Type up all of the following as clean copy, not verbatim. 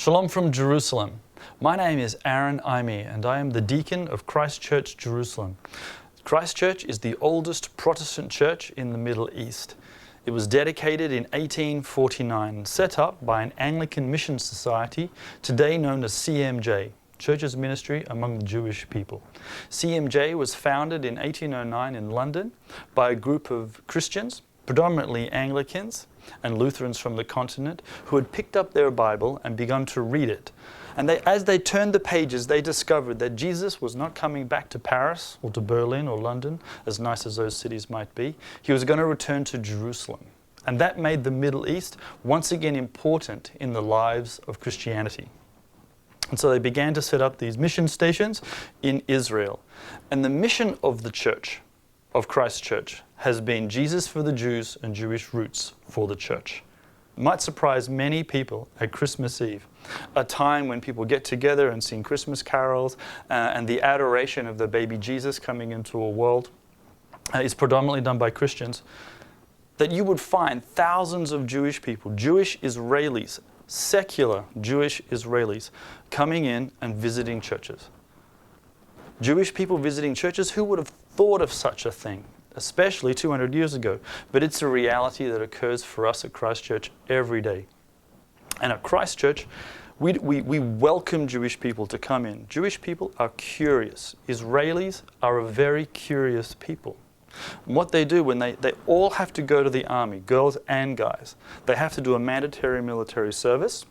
Shalom from Jerusalem. My name is Eime and I am the deacon of Christ Church Jerusalem. Christ Church is the oldest Protestant church in the Middle East. It was dedicated in 1849 and set up by an Anglican mission society, today known as CMJ, Church's Ministry Among the Jewish People. CMJ was founded in 1809 in London by a group of Christians, predominantly Anglicans and Lutherans from the continent, who had picked up their Bible and begun to read it. And as they turned the pages, they discovered that Jesus was not coming back to Paris or to Berlin or London, as nice as those cities might be. He was going to return to Jerusalem. And that made the Middle East once again important in the lives of Christianity. And so they began to set up these mission stations in Israel. And the mission of the church, of Christ Church, has been Jesus for the Jews and Jewish roots for the church. It might surprise many people at Christmas Eve, a time when people get together and sing Christmas carols and the adoration of the baby Jesus coming into a world is predominantly done by Christians, that you would find thousands of Jewish people, Jewish Israelis, secular Jewish Israelis, coming in and visiting churches. Jewish people visiting churches, who would have thought of such a thing, especially 200 years ago? But it's a reality that occurs for us at Christ Church every day. And at Christ Church, we welcome Jewish people to come in. Jewish people are curious. Israelis are a very curious people. And what they do when they all have to go to the army, girls and guys, they have to do a mandatory military service.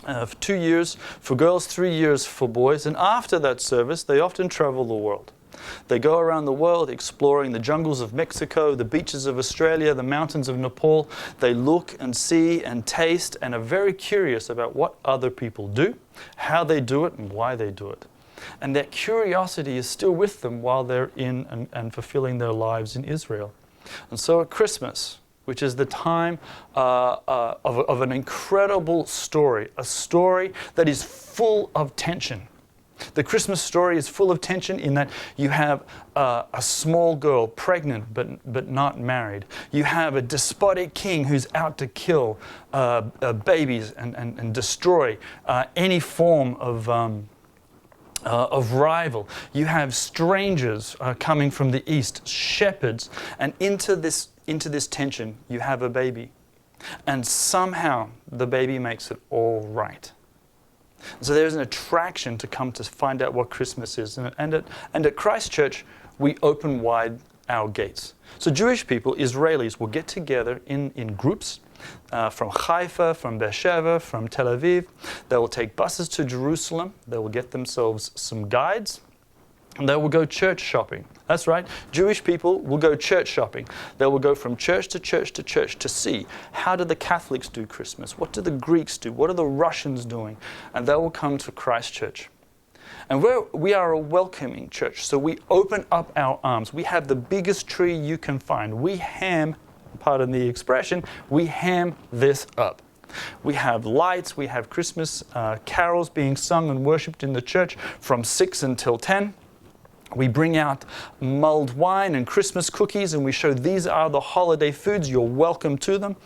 For 2 years for girls, 3 years for boys, and after that service they often travel the world. They go around the world exploring the jungles of Mexico, the beaches of Australia, the mountains of Nepal. They look and see and taste and are very curious about what other people do, how they do it and why they do it. And that curiosity is still with them while they're in and fulfilling their lives in Israel. And so at Christmas, which is the time of an incredible story, a story that is full of tension. The Christmas story is full of tension in that you have a small girl, pregnant but not married. You have a despotic king who's out to kill babies and destroy any form of rival. You have strangers coming from the east, shepherds, and into this tension you have a baby. And somehow the baby makes it all right. So there's an attraction to come to find out what Christmas is. And at Christ Church, we open wide our gates. So Jewish people, Israelis, will get together in groups from Haifa, from Beersheba, from Tel Aviv. They will take buses to Jerusalem. They will get themselves some guides. And they will go church shopping. That's right. Jewish people will go church shopping. They will go from church to church to church to see, how do the Catholics do Christmas? What do the Greeks do? What are the Russians doing? And they will come to Christ Church. And we are a welcoming church, so we open up our arms. We have the biggest tree you can find. We ham, pardon the expression, we ham this up. We have lights, we have Christmas carols being sung and worshipped in the church from 6 until 10. We bring out mulled wine and Christmas cookies and we show these are the holiday foods, you're welcome to them.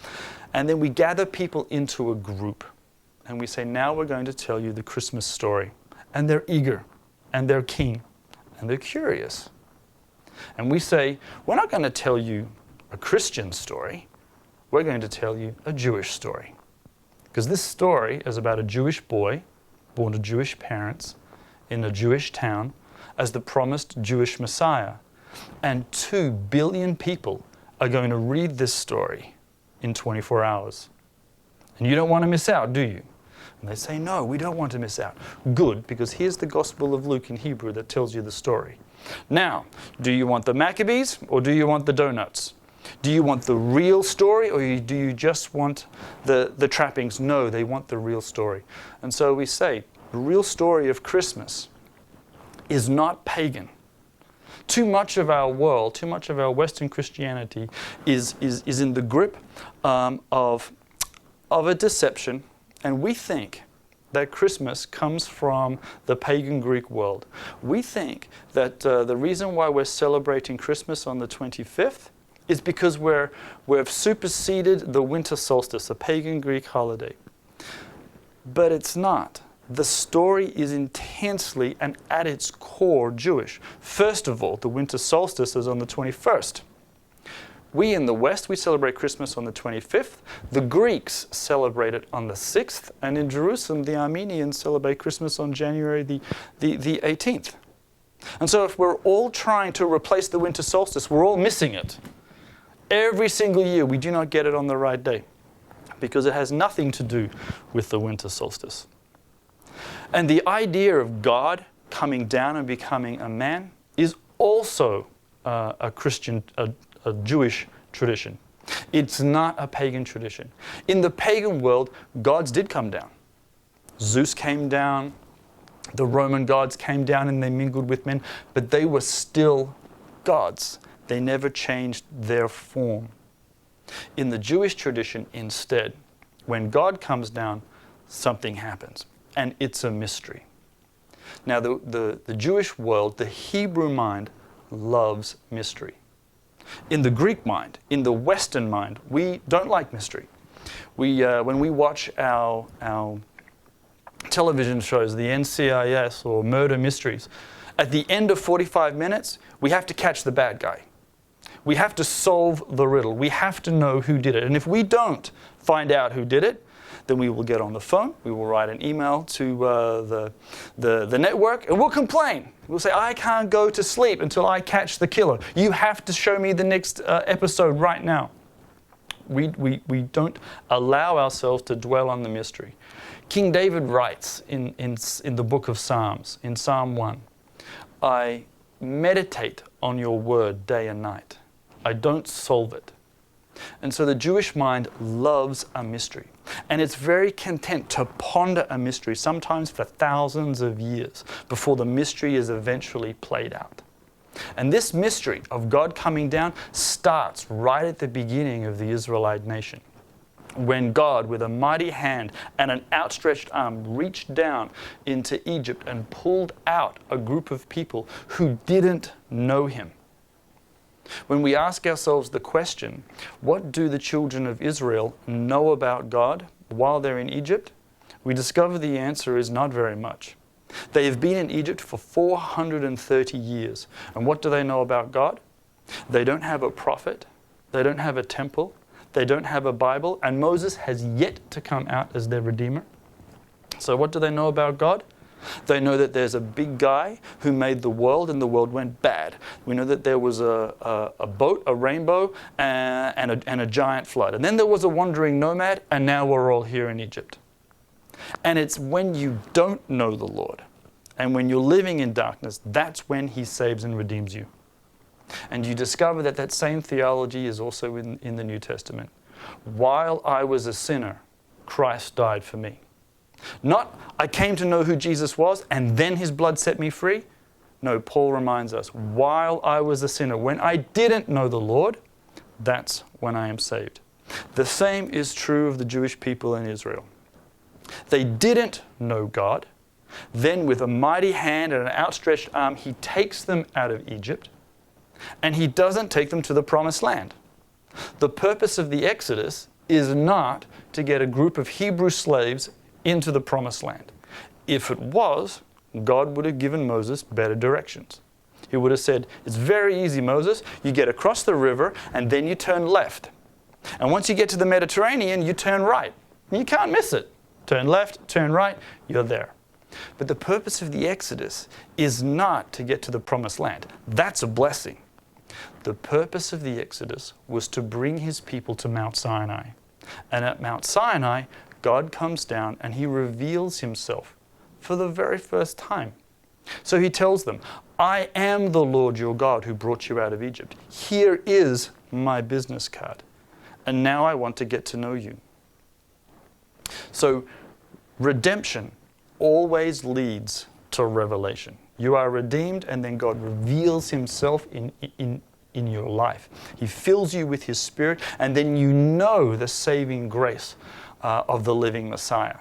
And then we gather people into a group and we say, now we're going to tell you the Christmas story. And they're eager and they're keen and they're curious. And we say, we're not going to tell you a Christian story, we're going to tell you a Jewish story. Because this story is about a Jewish boy born to Jewish parents in a Jewish town as the promised Jewish Messiah. And 2 billion people are going to read this story in 24 hours. And you don't want to miss out, do you? And they say, no, we don't want to miss out. Good, because here's the Gospel of Luke in Hebrew that tells you the story. Now, do you want the Maccabees or do you want the donuts? Do you want the real story or do you just want the trappings? No, they want the real story. And so we say, the real story of Christmas is not pagan. Too much of our world, too much of our Western Christianity is in the grip of a deception, and we think that Christmas comes from the pagan Greek world. We think that the reason why we're celebrating Christmas on the 25th is because we've superseded the winter solstice, a pagan Greek holiday. But it's not. The story is intensely and at its core Jewish. First of all, the winter solstice is on the 21st. We in the West, we celebrate Christmas on the 25th. The Greeks celebrate it on the 6th. And in Jerusalem, the Armenians celebrate Christmas on January the 18th. And so if we're all trying to replace the winter solstice, we're all missing it. Every single year, we do not get it on the right day because it has nothing to do with the winter solstice. And the idea of God coming down and becoming a man is also a Jewish tradition. It's not a pagan tradition. In the pagan world, gods did come down. Zeus came down, the Roman gods came down and they mingled with men, but they were still gods. They never changed their form. In the Jewish tradition, instead, when God comes down, something happens, and it's a mystery. Now, the Jewish world, the Hebrew mind, loves mystery. In the Greek mind, in the Western mind, we don't like mystery. When we watch our television shows, the NCIS or murder mysteries, at the end of 45 minutes, we have to catch the bad guy. We have to solve the riddle. We have to know who did it. And if we don't find out who did it, then we will get on the phone, we will write an email to the network, and we'll complain. We'll say, I can't go to sleep until I catch the killer. You have to show me the next episode right now. We don't allow ourselves to dwell on the mystery. King David writes in the book of Psalms, in Psalm 1, I meditate on your word day and night. I don't solve it. And so the Jewish mind loves a mystery. And it's very content to ponder a mystery, sometimes for thousands of years, before the mystery is eventually played out. And this mystery of God coming down starts right at the beginning of the Israelite nation, when God, with a mighty hand and an outstretched arm, reached down into Egypt and pulled out a group of people who didn't know him. When we ask ourselves the question, what do the children of Israel know about God while they're in Egypt? We discover the answer is not very much. They have been in Egypt for 430 years. And what do they know about God? They don't have a prophet. They don't have a temple. They don't have a Bible. And Moses has yet to come out as their Redeemer. So what do they know about God? They know that there's a big guy who made the world and the world went bad. We know that there was a boat, a rainbow, and a giant flood. And then there was a wandering nomad, and now we're all here in Egypt. And it's when you don't know the Lord and when you're living in darkness, that's when he saves and redeems you. And you discover that that same theology is also in the New Testament. While I was a sinner, Christ died for me. Not, I came to know who Jesus was and then his blood set me free. No, Paul reminds us, while I was a sinner, when I didn't know the Lord, that's when I am saved. The same is true of the Jewish people in Israel. They didn't know God. Then with a mighty hand and an outstretched arm, he takes them out of Egypt, and he doesn't take them to the promised land. The purpose of the Exodus is not to get a group of Hebrew slaves into the promised land. If it was, God would have given Moses better directions. He would have said, it's very easy, Moses. You get across the river and then you turn left. And once you get to the Mediterranean, you turn right. You can't miss it. Turn left, turn right, you're there. But the purpose of the Exodus is not to get to the promised land. That's a blessing. The purpose of the Exodus was to bring his people to Mount Sinai. And at Mount Sinai, God comes down and he reveals himself for the very first time. So he tells them, I am the Lord your God who brought you out of Egypt. Here is my business card. And now I want to get to know you. So redemption always leads to revelation. You are redeemed and then God reveals himself in your life. He fills you with his Spirit and then you know the saving grace of the living Messiah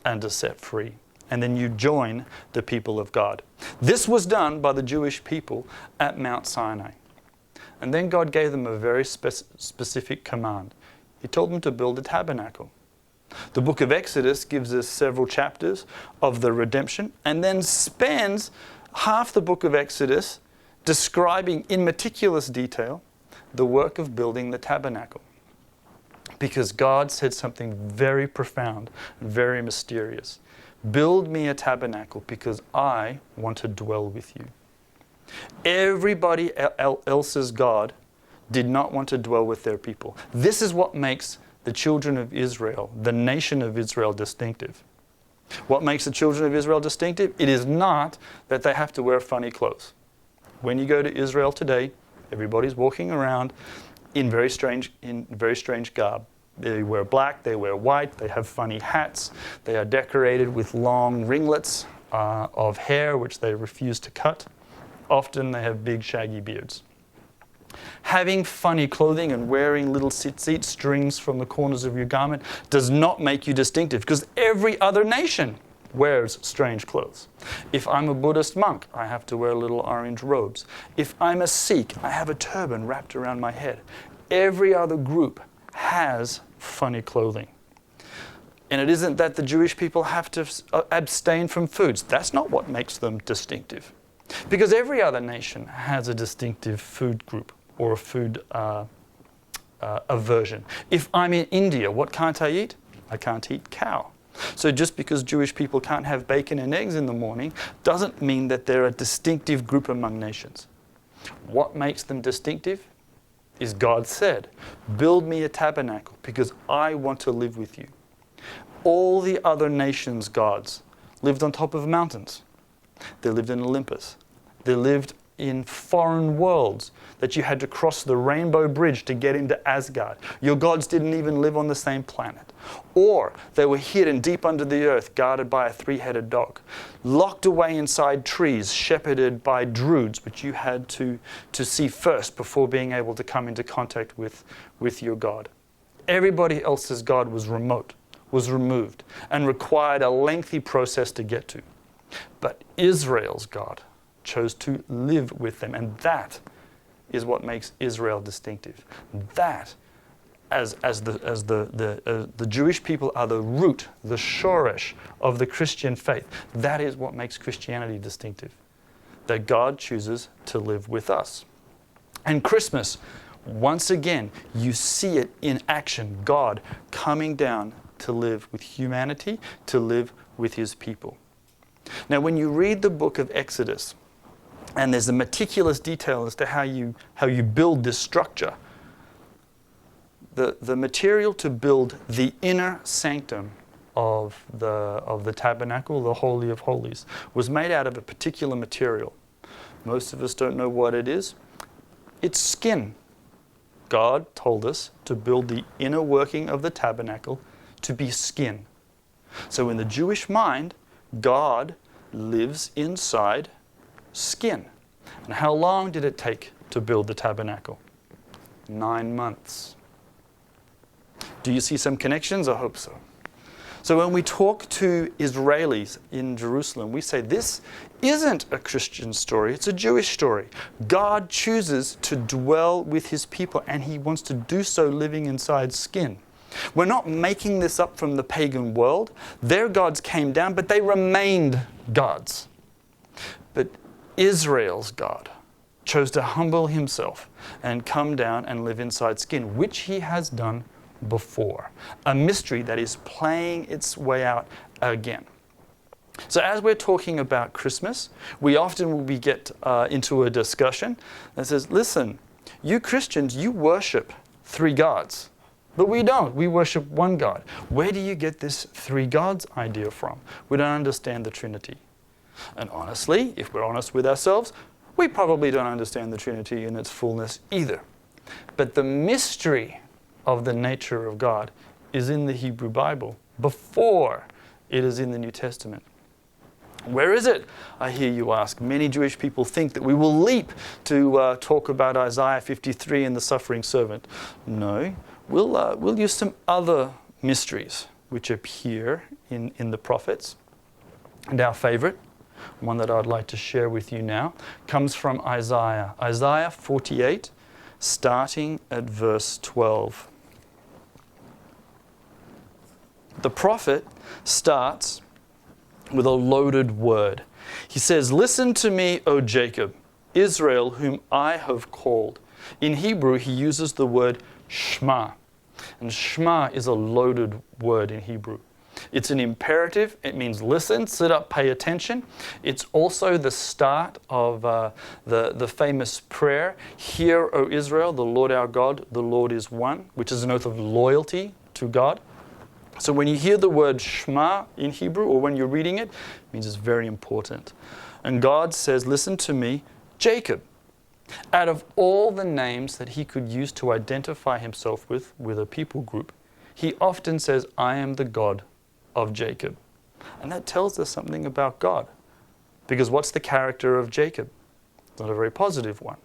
and are set free. And then you join the people of God. This was done by the Jewish people at Mount Sinai. And then God gave them a very specific command. He told them to build a tabernacle. The book of Exodus gives us several chapters of the redemption and then spends half the book of Exodus describing in meticulous detail the work of building the tabernacle. Because God said something very profound, very mysterious. Build me a tabernacle because I want to dwell with you. Everybody else's God did not want to dwell with their people. This is what makes the children of Israel, the nation of Israel, distinctive. What makes the children of Israel distinctive? It is not that they have to wear funny clothes. When you go to Israel today, everybody's walking around in very strange garb. They wear black, they wear white, they have funny hats, they are decorated with long ringlets of hair which they refuse to cut. Often they have big shaggy beards. Having funny clothing and wearing little tzitzit strings from the corners of your garment does not make you distinctive, because every other nation wears strange clothes. If I'm a Buddhist monk, I have to wear little orange robes. If I'm a Sikh, I have a turban wrapped around my head. Every other group has funny clothing. And it isn't that the Jewish people have to abstain from foods. That's not what makes them distinctive. Because every other nation has a distinctive food group or a food aversion. If I'm in India, what can't I eat? I can't eat cow. So just because Jewish people can't have bacon and eggs in the morning doesn't mean that they're a distinctive group among nations. What makes them distinctive is God said, build me a tabernacle because I want to live with you. All the other nations' gods lived on top of mountains. They lived in Olympus. They lived in foreign worlds that you had to cross the Rainbow Bridge to get into Asgard. Your gods didn't even live on the same planet. Or they were hidden deep under the earth, guarded by a three-headed dog, locked away inside trees, shepherded by druids, which you had to see first before being able to come into contact with your god. Everybody else's god was remote, was removed, and required a lengthy process to get to. But Israel's God chose to live with them, and that is what makes Israel distinctive. That, as the Jewish people are the root, the shoresh of the Christian faith, that is what makes Christianity distinctive. That God chooses to live with us. And Christmas, once again, you see it in action. God coming down to live with humanity, to live with his people. Now, when you read the book of Exodus, and there's a meticulous detail as to how you build this structure, the material to build the inner sanctum of the tabernacle, the Holy of Holies, was made out of a particular material. Most of us don't know what it is. It's skin. God told us to build the inner working of the tabernacle to be skin. So in the Jewish mind, God lives inside skin. And how long did it take to build the tabernacle? 9 months. Do you see some connections? I hope so. So when we talk to Israelis in Jerusalem, we say this isn't a Christian story, it's a Jewish story. God chooses to dwell with his people, and he wants to do so living inside skin. We're not making this up from the pagan world. Their gods came down, but they remained gods. But Israel's God chose to humble himself and come down and live inside skin, which he has done before. A mystery that is playing its way out again. So as we're talking about Christmas, we often get into a discussion that says, listen, you Christians, you worship 3 gods. But we don't. We worship one God. Where do you get this 3 gods idea from? We don't understand the Trinity. And honestly, if we're honest with ourselves, we probably don't understand the Trinity in its fullness either. But the mystery of the nature of God is in the Hebrew Bible before it is in the New Testament. Where is it? I hear you ask. Many Jewish people think that we will leap to talk about Isaiah 53 and the suffering servant. No, we'll use some other mysteries which appear in the prophets. And our favorite, one that I'd like to share with you now, comes from Isaiah. Isaiah 48, starting at verse 12. The prophet starts with a loaded word. He says, "Listen to me, O Jacob, Israel, whom I have called." In Hebrew, he uses the word Shema. And Shema is a loaded word in Hebrew. It's an imperative. It means listen, sit up, pay attention. It's also the start of the famous prayer, "Hear, O Israel, the Lord our God, the Lord is one," which is an oath of loyalty to God. So when you hear the word Shema in Hebrew, or when you're reading it, it means it's very important. And God says, "Listen to me, Jacob." Out of all the names that he could use to identify himself with a people group, he often says, "I am the God of Jacob." And that tells us something about God. Because what's the character of Jacob? It's not a very positive one.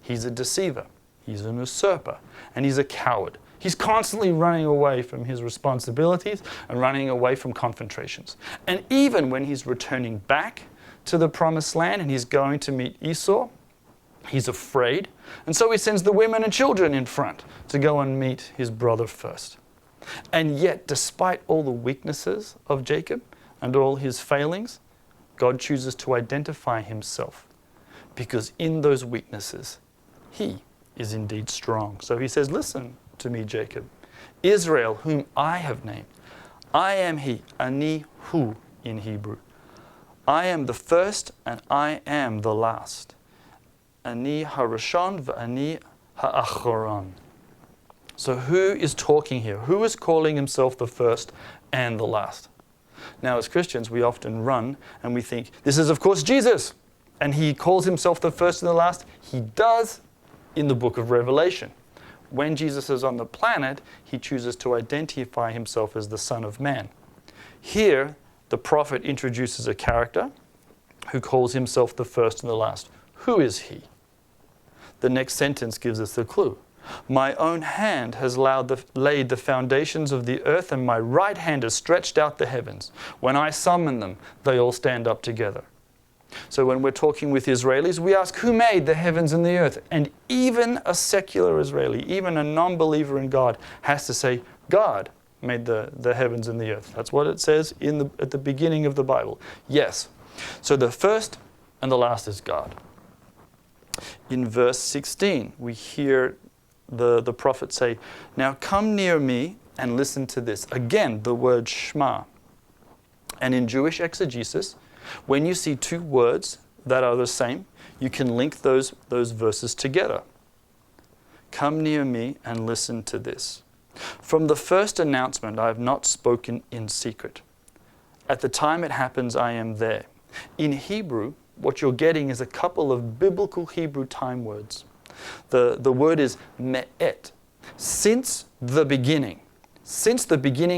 He's a deceiver. He's an usurper. And he's a coward. He's constantly running away from his responsibilities and running away from confrontations. And even when he's returning back to the promised land and he's going to meet Esau, he's afraid. And so he sends the women and children in front to go and meet his brother first. And yet, despite all the weaknesses of Jacob and all his failings, God chooses to identify himself, because in those weaknesses, he is indeed strong. So he says, "Listen to me, Jacob, Israel, whom I have named. I am he, ani hu in Hebrew. I am the first and I am the last. Ani harashon v'ani ha'achoron." So who is talking here? Who is calling himself the first and the last? Now, as Christians, we often run and we think, this is, of course, Jesus. And he calls himself the first and the last. He does in the book of Revelation. When Jesus is on the planet, he chooses to identify himself as the Son of Man. Here, the prophet introduces a character who calls himself the first and the last. Who is he? The next sentence gives us the clue. "My own hand has laid the foundations of the earth, and my right hand has stretched out the heavens. When I summon them, they all stand up together." So when we're talking with Israelis, we ask, who made the heavens and the earth? And even a secular Israeli, even a non-believer in God, has to say, God made the heavens and the earth. That's what it says at the beginning of the Bible. Yes. So the first and the last is God. In verse 16, we hear the prophet say, "Now come near me and listen to this." Again, the word Shema. And in Jewish exegesis, when you see two words that are the same, you can link those verses together. "Come near me and listen to this. From the first announcement I have not spoken in secret. At the time it happens, I am there." In Hebrew, what you're getting is a couple of biblical Hebrew time words. The word is me'et. Since the beginning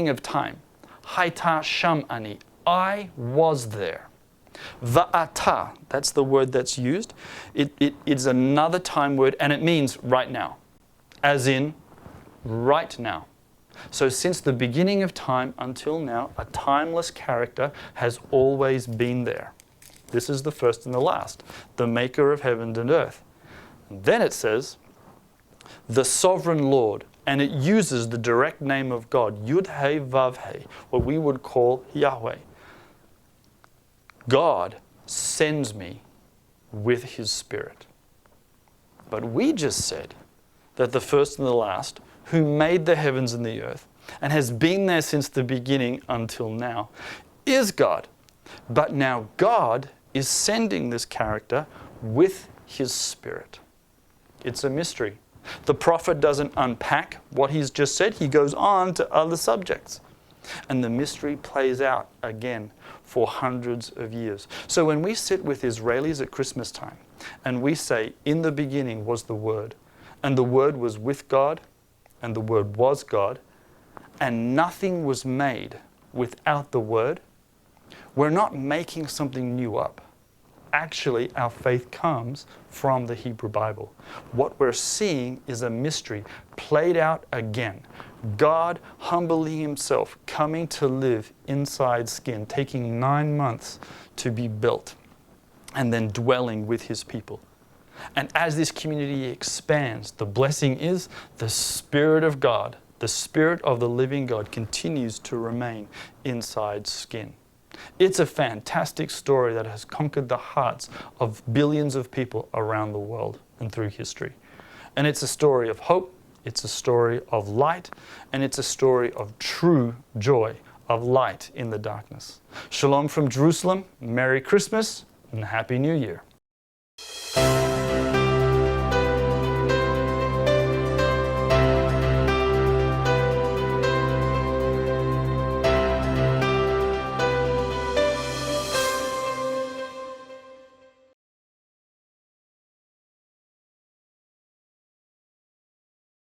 of time. Haita sham ani. I was there. Va'ata, that's the word that's used. It is another time word, and it means right now. As in, right now. So since the beginning of time until now, a timeless character has always been there. This is the first and the last, the maker of heaven and earth. And then it says, the sovereign Lord, and it uses the direct name of God, Yud-He Vav-He, what we would call Yahweh. God sends me with his Spirit. But we just said that the first and the last, who made the heavens and the earth, and has been there since the beginning until now, is God. But now God is sending this character with his Spirit. It's a mystery. The prophet doesn't unpack what he's just said. He goes on to other subjects. And the mystery plays out again for hundreds of years. So when we sit with Israelis at Christmas time and we say, in the beginning was the Word, and the Word was with God, and the Word was God, and nothing was made without the Word, we're not making something new up. Actually, our faith comes from the Hebrew Bible. What we're seeing is a mystery played out again. God humbling himself, coming to live inside skin, taking 9 months to be built, and then dwelling with his people. And as this community expands, the blessing is the Spirit of God the Spirit of the living God continues to remain inside skin. It's a fantastic story that has conquered the hearts of billions of people around the world and through history. And it's a story of hope, it's a story of light, and it's a story of true joy, of light in the darkness. Shalom from Jerusalem, Merry Christmas, and Happy New Year.